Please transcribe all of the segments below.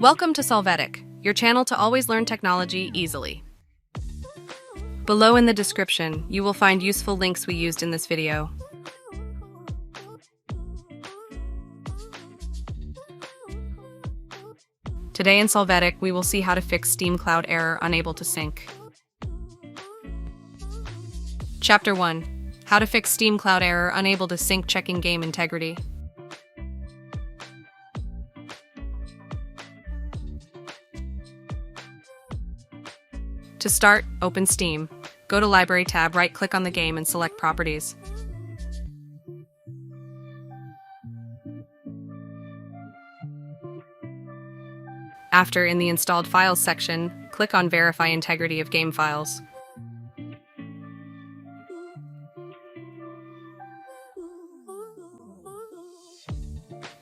Welcome to Solvetic, your channel to always learn technology easily. Below in the description, you will find useful links we used in this video. Today in Solvetic, we will see how to fix Steam Cloud error unable to sync. Chapter 1. How to fix Steam Cloud error unable to sync checking game integrity. To start, open Steam. Go to Library tab, right-click on the game and select Properties. After, in the Installed Files section, click on Verify Integrity of Game Files.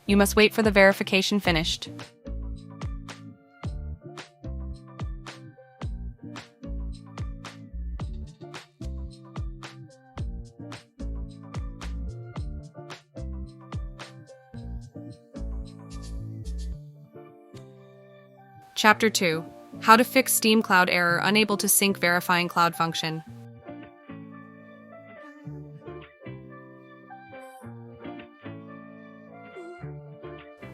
You must wait for the verification finished. Chapter 2. How to fix Steam Cloud error unable to sync verifying cloud function.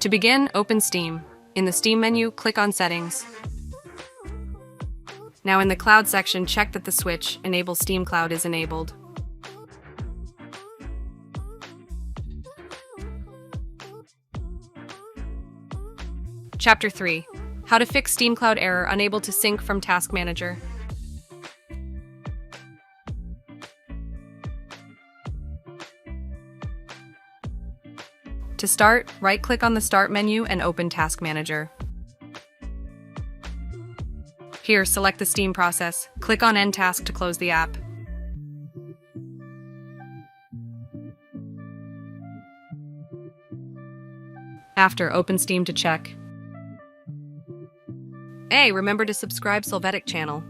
To begin, open Steam. In the Steam menu, click on Settings. Now in the Cloud section, check that the switch Enable Steam Cloud is enabled. Chapter 3. How to fix Steam Cloud error unable to sync from Task Manager. To start, right-click on the Start menu and open Task Manager. Here, select the Steam process. Click on End Task to close the app. After, open Steam to check. Hey, remember to subscribe Solvetic channel.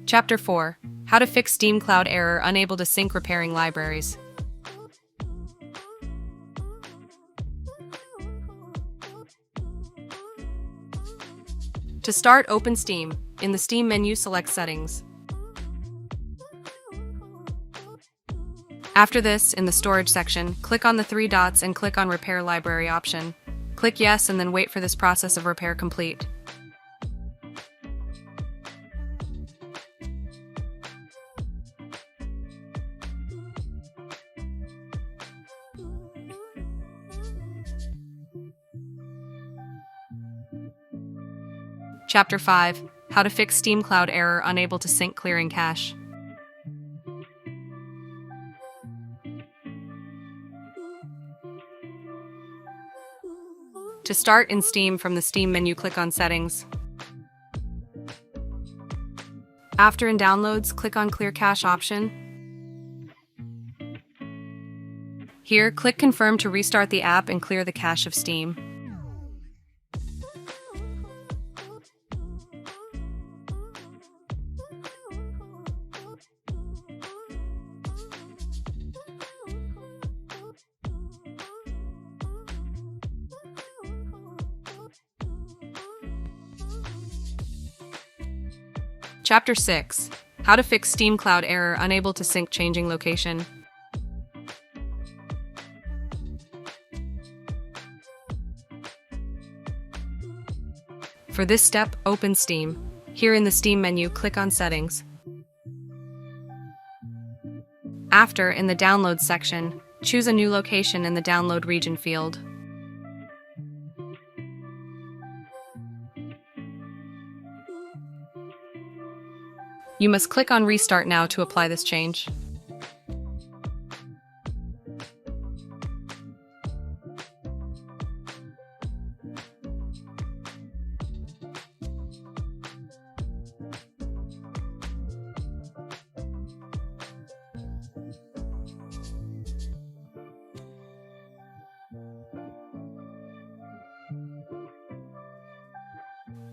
Chapter 4. How to fix Steam Cloud error unable to sync repairing libraries. To start, open Steam. In the Steam menu, select Settings. After this, in the Storage section, click on the three dots and click on Repair Library option. Click Yes and then wait for this process of repair complete. Chapter 5. How to fix Steam Cloud error unable to sync clearing cache. To start, in Steam, from the Steam menu, click on Settings. After, in Downloads, click on Clear Cache option. Here, click Confirm to restart the app and clear the cache of Steam. Chapter 6. How to fix Steam Cloud error unable to sync changing location. For this step, open Steam. Here in the Steam menu, click on Settings. After, in the Downloads section, choose a new location in the Download Region field. You must click on Restart now to apply this change.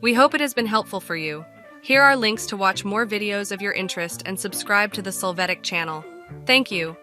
We hope it has been helpful for you. Here are links to watch more videos of your interest and subscribe to the Solvetic channel. Thank you.